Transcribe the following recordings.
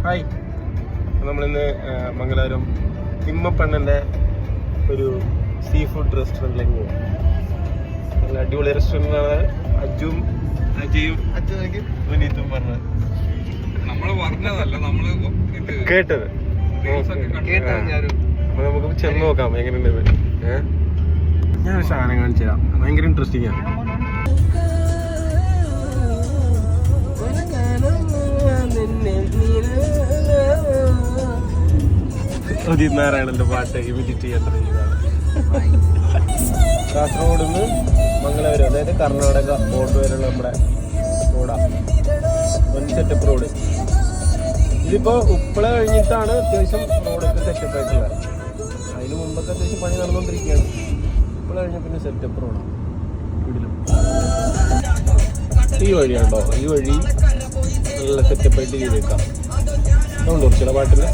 Hi, നമ്മളിന്ന് മംഗലാപുരം തിമ്മപ്പണ്ണൻ്റെ ഒരു sea food റെസ്റ്റോറൻറ്റിലേക്ക് പോകും. നല്ല അടിപൊളി റെസ്റ്റോറൻറ്റാണ്. അജുവും വിനീതും പറഞ്ഞത്, നമ്മള് പറഞ്ഞതല്ല, നമ്മള് കേട്ടത്. അപ്പൊ നമുക്ക് ചെന്ന് നോക്കാം എങ്ങനെയുണ്ട്. ഞാനൊരു സാധനം കാണിച്ചു തരാം, ഭയങ്കര ഇൻട്രസ്റ്റിംഗ് ആണ്. ഉദിത് നാരായണന്റെ പാട്ട് ഇമിറ്റേറ്റ് ചെയ്യാൻ തുടങ്ങിയതാണ്. കാസർഗോഡ് നിന്ന് മംഗലാപുരം, അതായത് കർണാടക ബോർഡർ വരെയുള്ള നമ്മുടെ റോഡാണ്, വൺ സെറ്റപ്പ് റോഡ്. ഇതിപ്പോ ഉപ്പള കഴിഞ്ഞിട്ടാണ് അത്യാവശ്യം റോഡൊക്കെ സെറ്റപ്പ് ആയിട്ടുള്ളത്. അതിന് മുമ്പൊക്കെ അത്യാവശ്യം പണി നടന്നുകൊണ്ടിരിക്കുകയാണ്. ഉപ്പള കഴിഞ്ഞ പിന്നെ സെറ്റപ്പ് റോഡാണ്. വീട്ടിലും ഈ വഴിയാണോ, ഈ വഴി നല്ല സെറ്റപ്പായിട്ട് ചെയ്തേക്കാം. അതുകൊണ്ട് കുറച്ചുള്ള പാട്ടില്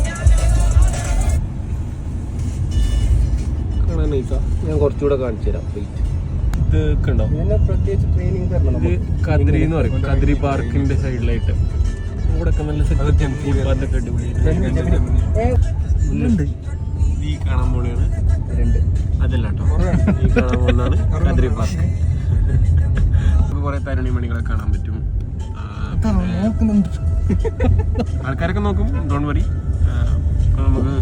കാണാൻ നയിക്കാം. ഞാൻ കുറച്ചുകൂടെ കാണിച്ചു തരാം. ഇത് ഉണ്ടോ, പ്രത്യേകിച്ച് ട്രെയിനിങ് തരണം. ഇത് കദ്രി എന്ന് പറയും, കദ്രി പാർക്കിന്റെ സൈഡിലായിട്ട്. ഇവിടെ ഒക്കെ നല്ല സെറ്റ് ഫുട്പാത്തൊക്കെ അടിപൊളിയായിട്ട്. ഈ കാണാൻ പോണെയാണ് അതല്ല കേട്ടോ, ഈ കാണാൻ പോകുന്നതാണ് കദ്രി പാർക്ക്. നമുക്ക് കുറെ തരുണി മണികളൊക്കെ കാണാൻ പറ്റും. ആൾക്കാരൊക്കെ നോക്കും, ഡോണ്ട് വറി. നമുക്ക്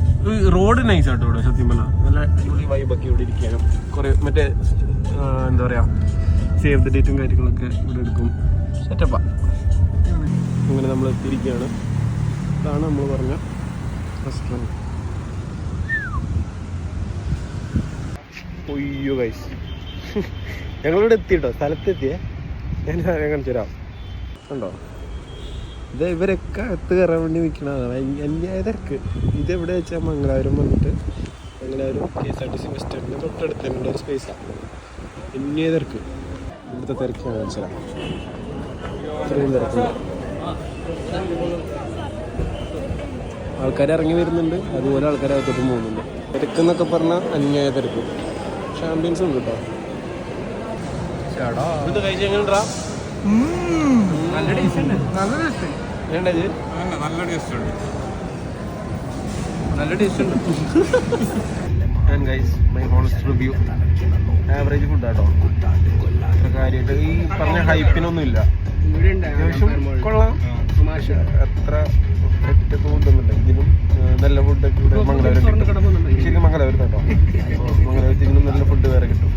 റോഡ് നൈസ് ആട്ടോ ഇവിടെ, സത്യം പറഞ്ഞാൽ നല്ല അടിപൊളി വൈബൊക്കെ ഇവിടെ ഇരിക്കാനും. കുറെ മറ്റേ എന്താ പറയാ, സേവ് ദ ഡേറ്റും കാര്യങ്ങളൊക്കെ ഇവിടെ എടുക്കും. സെറ്റപ്പാ. അങ്ങനെ നമ്മൾ എത്തിയിരിക്കുകയാണ്. ഇതാണ് നമ്മൾ പറഞ്ഞ റെസ്റ്റോറൻറ്റ്. ഒയ്യോ ഗൈസ്, ഞങ്ങളിവിടെ എത്തിയിട്ടോ, സ്ഥലത്തെത്തിയേ. ഞാൻ കാണിച്ചു തരാം. ഉണ്ടോ, ഇത് ഇവരൊക്കെ അകത്ത് കയറാൻ വേണ്ടി നിൽക്കണതാണ്. അന്യായ തിരക്ക്. ഇതെവിടെ വെച്ചാൽ മംഗലാപുരം വന്നിട്ട് മംഗലാപുരം KSRTC ബസ് സ്റ്റാൻഡിൻ്റെ തൊട്ടടുത്ത് തന്നെയുള്ള ഒരു സ്പേസാണ്. അന്യായ തിരക്ക്. ഇവിടുത്തെ തിരക്ക് ഞാൻ കാണിച്ചാൽ ഇത്രയും തിരക്കുണ്ട്. ആൾക്കാർ ഇറങ്ങി വരുന്നുണ്ട്, അതുപോലെ ആൾക്കാർ അകത്തോട്ട് പോകുന്നുണ്ട്. തിരക്കെന്നൊക്കെ പറഞ്ഞാൽ അന്യായ തിരക്ക്. പക്ഷെ ആംബിയൻസ് ഉണ്ട് കേട്ടോ. ഇത് കഴിച്ച് എങ്ങനെയുണ്ടാ? നല്ല ടേസ്റ്റ് ഉണ്ട്. And guys, my honest review, average ഫുഡാട്ടോ. അത്ര കാര്യമായിട്ട് ഈ പറഞ്ഞ ഹൈപ്പിനൊന്നും ഇല്ല. അത്യാവശ്യം കൊള്ളാം. അത്ര ഫുഡൊന്നുമില്ല. ഇതിനും നല്ല ഫുഡൊക്കെ ഇവിടെ മംഗലാപുരം കിട്ടും. ശരിക്കും മംഗലാപുരത്താട്ടോ. മംഗലാപുരത്ത് ഇതിനും നല്ല ഫുഡ് വേറെ കിട്ടും.